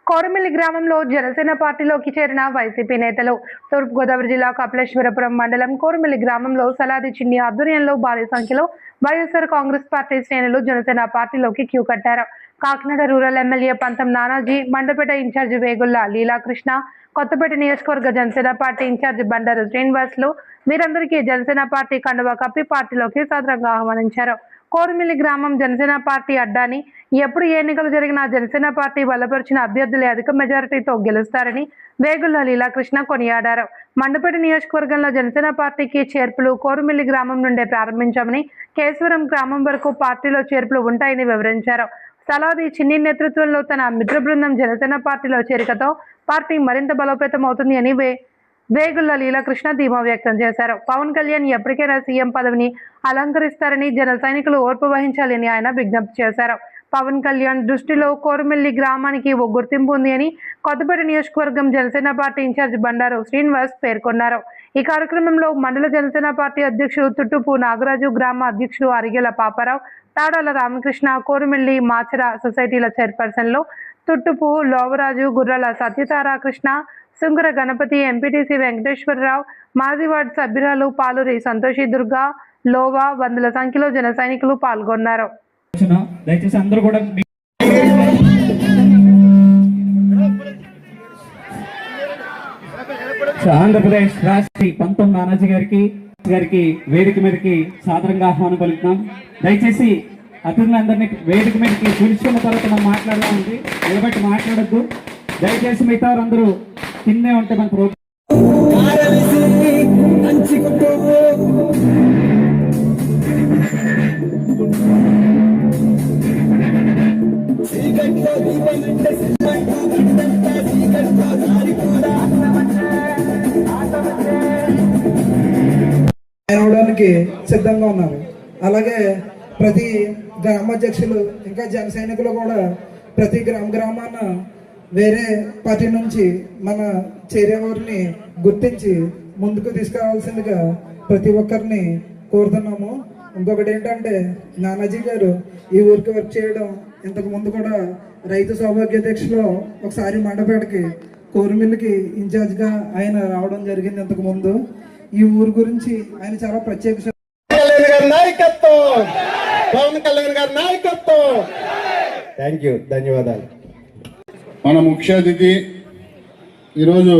కోరమిల్లి గ్రామంలో జనసేన పార్టీలోకి చేరిన వైసీపీ నేతలు. తూర్పుగోదావరి జిల్లా కపిలేశ్వరపురం మండలం కోరమిల్లి గ్రామంలో సలాది చిన్ని ఆధ్వర్యంలో భారీ సంఖ్యలో వైఎస్ఆర్ కాంగ్రెస్ పార్టీ శ్రేణులు జనసేన పార్టీలోకి క్యూ కట్టారు. కాకినాడ రూరల్ ఎమ్మెల్యే పంతం నానాజీ, మండపేట ఇన్ఛార్జి వేగుళ్ల లీలాకృష్ణ, కొత్తపేట నియోజకవర్గ జనసేన పార్టీ ఇన్ఛార్జి బండారు శ్రీనివాసులు వీరందరికీ జనసేన పార్టీ కండువా కప్పి పార్టీలోకి సాదరంగా ఆహ్వానించారు. కోరమిల్లి గ్రామం జనసేన పార్టీ అడ్డాని. ఎప్పుడు ఎన్నికలు జరిగినా జనసేన పార్టీ బలపరిచిన అభ్యర్థులే అధిక మెజారిటీతో గెలుస్తారని వేగుళ్ల లీలాకృష్ణ కొనియాడారు. మండపేట నియోజకవర్గంలో జనసేన పార్టీకి చేర్పులు కోరమిల్లి గ్రామం నుండే ప్రారంభించామని, కేశవరం గ్రామం వరకు పార్టీలో చేర్పులు ఉంటాయని వివరించారు. సలాది చిన్ని నేతృత్వంలో తన మిత్ర బృందం జనసేన పార్టీలో చేరికతో పార్టీ మరింత బలోపేతం అవుతుంది అని వేగుళ్ల లీలాకృష్ణ ధీమా వ్యక్తం చేశారు. పవన్ కళ్యాణ్ ఎప్పటికైనా సీఎం పదవిని అలంకరిస్తారని జన సైనికులు ఓర్పు వహించాలని ఆయన విజ్ఞప్తి చేశారు. పవన్ కళ్యాణ్ దృష్టిలో కోరమిల్లి గ్రామానికి ఓ గుర్తింపు ఉంది అని కొత్తపేట నియోజకవర్గం జనసేన పార్టీ ఇన్ఛార్జ్ బండారు శ్రీనివాస్ పేర్కొన్నారు. ఈ కార్యక్రమంలో మండల జనసేన పార్టీ అధ్యక్షుడు తుట్టుపు నాగరాజు, గ్రామ అధ్యక్షుడు అరిగెల పాపారావు, తాడాల రామకృష్ణ, కోరమిల్లి మాచర సొసైటీల చైర్పర్సన్లు తుట్టుపు లోవరాజు, గుర్రాల సత్యతారాకృష్ణ, సుంకర గణపతి, ఎంపీటీసీ వెంకటేశ్వరరావు, మాజీ వార్డు సభ్యురాలు పాలూరి సంతోషి దుర్గా, లోవా వందల సంఖ్యలో జన సైనికులు పాల్గొన్నారు. ఆంధ్రప్రదేశ్ రాష్ట్ర పంతం నానాజీ గారికి వేదిక మీదకి సాదరంగా ఆహ్వానం పలుకుతున్నాం. దయచేసి అతిథులందరినీ వేదిక మీదకి పిలుచుకున్న తర్వాత మనం మాట్లాడడానికి నిలబెట్టి మాట్లాడద్దు. దయచేసి మిగతా వారందరూ తిన్నే ఉంటే మన ప్రోగ్రాం అవడానికి సిద్ధంగా ఉన్నారు. అలాగే ప్రతి గ్రామాధ్యక్షులు ఇంకా జన సైనికులు కూడా ప్రతి గ్రామాన వేరే పార్టీ నుంచి మన చేరేవారిని గుర్తించి ముందుకు తీసుకురావాల్సిందిగా ప్రతి ఒక్కరిని కోరుతున్నాము. ఇంకొకటి ఏంటంటే, నానాజీ గారు ఈ ఊరికి వర్క్ చేయడం, ఇంతకు ముందు కూడా రైతు సౌభాగ్యాధ్యక్షులో ఒకసారి మండపేటకి కోరమిల్లికి ఇన్ఛార్జ్గా ఆయన రావడం జరిగింది. ఇంతకు ముందు ఈ ఊరు గురించి ఆయన చాలా ప్రత్యేక నాయకత్వం, పవన్ కళ్యాణ్ గారి నాయకత్వం. థ్యాంక్ యూ, ధన్యవాదాలు. మన ముఖ్య అతిథి ఈరోజు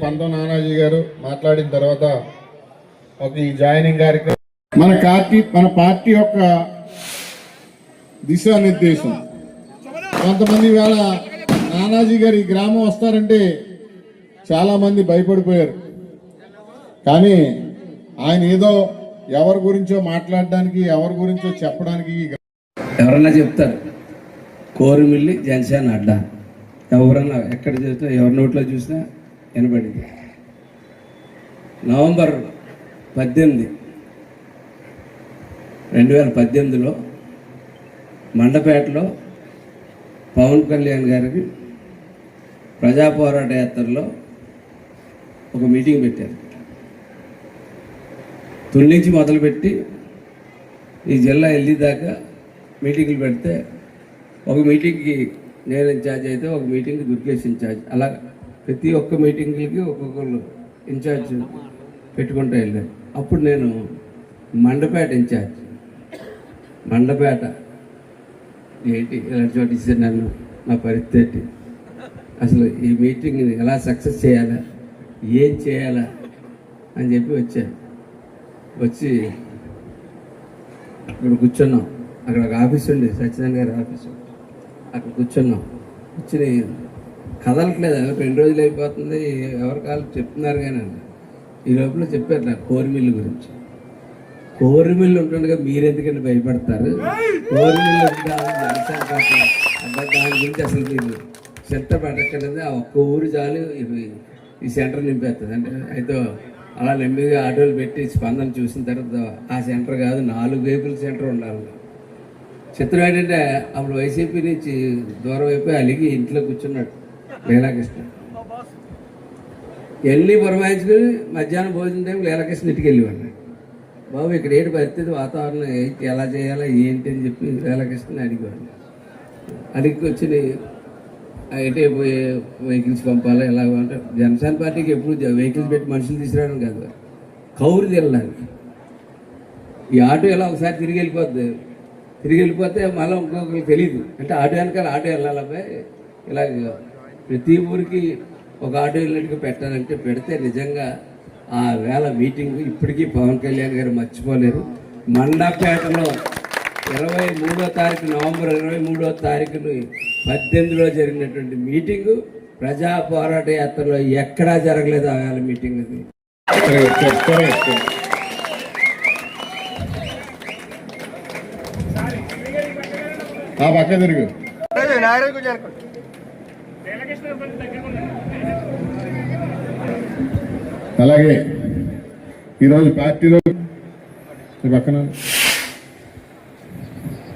పంతం నానాజీ గారు మాట్లాడిన తర్వాత ఒక ఈ జాయినింగ్ కార్యక్రమం మన పార్టీ యొక్క దిశానిర్దేశం. కొంతమంది వేళ నానాజీ గారు ఈ గ్రామం వస్తారంటే చాలా మంది భయపడిపోయారు. కానీ ఆయన ఏదో ఎవరి గురించో మాట్లాడడానికి, ఎవరి గురించో చెప్పడానికి ఎవరన్నా చెప్తారు కోరమిల్లి జనసేన అడ్డా, ఎవరన్నా ఎక్కడ చూసినా ఎవరి నోట్లో చూసినా వినబడింది. నవంబర్ 18, 2018లో మండపేటలో పవన్ కళ్యాణ్ గారికి ప్రజా పోరాట యాత్రలో ఒక మీటింగ్ పెట్టారు. తుళ్ళించి మొదలుపెట్టి ఈ జిల్లా వెళ్ళేదాకా మీటింగ్లు పెడితే, ఒక మీటింగ్కి నేను ఇన్ఛార్జ్ అయితే ఒక మీటింగ్కి దుర్గేష్ ఇన్ఛార్జ్, అలా ప్రతి ఒక్క మీటింగ్లకి ఒక్కొక్కరు ఇన్ఛార్జ్ పెట్టుకుంటూ వెళ్ళాను. అప్పుడు నేను మండపేట ఇన్ఛార్జ్. మండపేట ఏంటి ఇలాంటి చోటు ఇచ్చారు నన్ను, నా పరిస్థితి అసలు ఈ మీటింగ్ని ఎలా సక్సెస్ చేయాలా, ఏం చేయాలా అని చెప్పి వచ్చాను. వచ్చి ఇక్కడ కూర్చున్నాం. అక్కడ ఒక ఆఫీస్ ఉండే, సత్యనారాయణ గారి ఆఫీసు, అక్కడ కూర్చున్నాం. కూర్చుని కదలట్లేదు, 2 రోజులు అయిపోతుంది, ఎవరి కాళ్ళు చెప్తున్నారు కానీ ఈ లోపల చెప్పారు నాకు కోరమిల్లు గురించి. కోరమిల్లు ఉంటుండగా మీరెందుకంటే భయపడతారు, కోరమిల్లు దాని గురించి అసలు మీరు చింత పెట్టక్కర్లేదు, ఆ ఒక్క ఊరు చాలు ఈ సెంటర్ నింపేస్తుంది అంటే. అయితే అలా నెమ్మదిగా ఆటోలు పెట్టి స్పందన చూసిన తర్వాత ఆ సెంటర్ కాదు 4 వైపుల సెంటర్ ఉండాలి. చిత్రం ఏంటంటే, అప్పుడు వైసీపీ నుంచి దూరం అయిపోయి అలిగి ఇంట్లో కూర్చున్నాడు లీలాకృష్ణ. వెళ్ళి పురమాయించుకుని మధ్యాహ్నం భోజనం టైం లీలాకృష్ణ ఇంటికి వెళ్ళివాడు. బాబు ఇక్కడ ఏంటి పరిస్థితి, వాతావరణం ఎలా చేయాలా ఏంటి అని చెప్పి లీలాకృష్ణని అడిగేవాడిని. అడిగి వచ్చి అయితే వెహికల్స్ పంపాలా ఎలా అంటే జనసేన పార్టీకి ఎప్పుడు వెహికల్స్ పెట్టి మనుషులు తీసుకురావడం కాదు, కౌరు తినడానికి. ఈ ఆటో ఎలా ఒకసారి తిరిగి వెళ్ళిపోతే మళ్ళీ ఇంకొకరికి తెలియదు, అంటే ఆటో వెనకాల ఆటో వెళ్ళాలపై ఇలాగ ప్రతి ఊరికి ఒక ఆటో వెళ్ళినట్టుగా పెట్టాలంటే పెడితే నిజంగా ఆ వేళ మీటింగ్ ఇప్పటికీ పవన్ కళ్యాణ్ గారు మర్చిపోలేరు. మండపేటలో 23వ తారీఖు నవంబర్ 23వ తారీఖును 18లో జరిగినటువంటి మీటింగు ప్రజా పోరాట యాత్రలో ఎక్కడా జరగలేదు. ఆ వేళ మీటింగ్ అది. ఆ పక్క తిరుగు. అలాగే ఈరోజు పార్టీలో పక్కన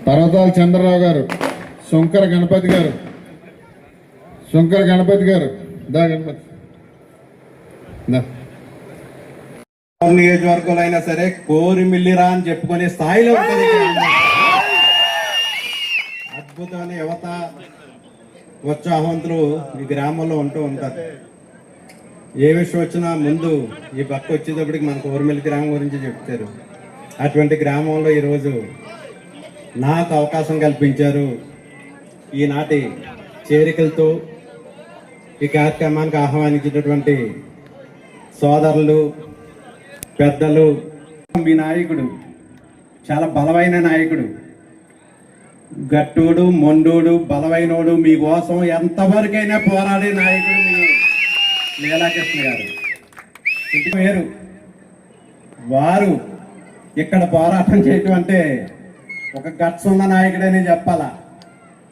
పర్వతాల చంద్రరావు గారు, శంకర గణపతి గారు దా గణపతి దా. నియోజకవర్గంలో అయినా సరే కోరిమిల్లిరా అని చెప్పుకునే స్థాయిలో ఉంటుంది. అద్భుతమైన యువత, ఉత్సాహవంతులు ఈ గ్రామంలో ఉంటూ ఉంటారు. ఏ విషయం వచ్చినా ముందు ఈ పక్క వచ్చేటప్పటికి మన కోరిమిల్లి గ్రామం గురించి చెప్తారు. అటువంటి గ్రామంలో ఈరోజు నాకు అవకాశం కల్పించారు. ఈనాటి చేరికలతో ఈ కార్యక్రమానికి ఆహ్వానించినటువంటి సోదరులు, పెద్దలు, మీ నాయకుడు చాలా బలమైన నాయకుడు, గట్టుడు, మొండోడు, బలమైనోడు, మీకోసం ఎంతవరకైనా పోరాడే నాయకుడు మీ లీలాకృష్ణ గారు. ఇంటి పేరు వారు ఇక్కడ పోరాటం చేయటం అంటే ఒక గట్స్ ఉన్న నాయకుడని చెప్పాలా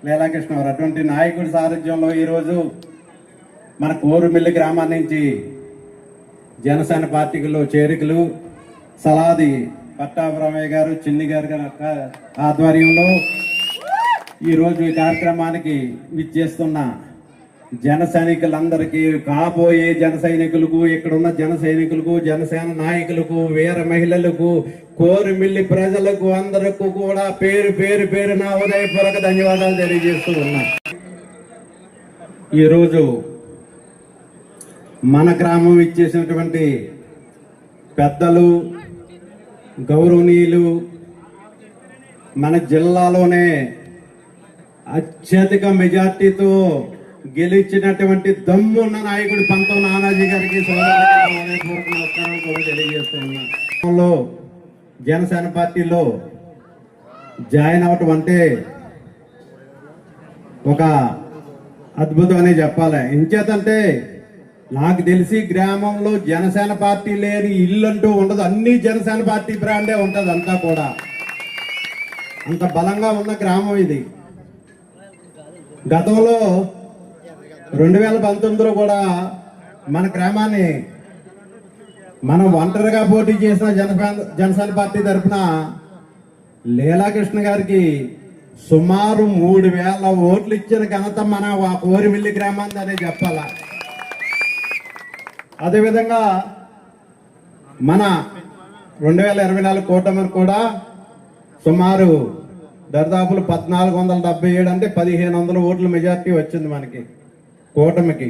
లీలాకృష్ణ గారు. అటువంటి నాయకుడి సారథ్యంలో ఈరోజు మన కోరుమిల్లి గ్రామాన్ని నుంచి జనసేన పార్టీలో చేరికలు సలాది పట్టాభిరామయ్య గారు, చిన్ని గారు ఆధ్వర్యంలో ఈరోజు ఈ కార్యక్రమానికి విచ్చేస్తున్న జన సైనికులందరికీ, కాబోయే జన సైనికులకు, ఇక్కడున్న జన సైనికులకు, జనసేన నాయకులకు, వీర మహిళలకు, కోరుమిల్లి ప్రజలకు అందరికీ కూడా పేరు నా ఉదయపూర్వక ధన్యవాదాలు తెలియజేస్తూ ఉన్నా. ఈరోజు మన గ్రామం ఇచ్చేసినటువంటి పెద్దలు, గౌరవనీయులు, మన జిల్లాలోనే అత్యధిక మెజార్టీతో గెలిచినటువంటి దమ్మున్న నాయకుడు పంతం నానాజీ గారికి నమస్కారం కూడా తెలియజేస్తున్నా. జనసేన పార్టీలో జాయిన్ అవటం అంటే ఒక అద్భుతం అనే చెప్పాలి. ఎంచేతంటే నాకు తెలిసి గ్రామంలో జనసేన పార్టీ లేని ఇల్లు అంటూ ఉండదు. అన్ని జనసేన పార్టీ బ్రాండే ఉంటుంది. అంతా కూడా అంత బలంగా ఉన్న గ్రామం ఇది. గతంలో 2019లో కూడా మన గ్రామాన్ని మనం ఒంటరిగా పోటీ చేసిన జనసేన పార్టీ తరఫున లీలాకృష్ణ గారికి సుమారు 3000 ఓట్లు ఇచ్చిన ఘనత మన కోరిమిల్లి గ్రామాన్ని అనే చెప్పాలా. అదేవిధంగా మన 2024 కూటమి కూడా సుమారు దర్దాపులు 1477 అంటే 1500 ఓట్ల మెజార్టీ వచ్చింది మనకి కూటమికి.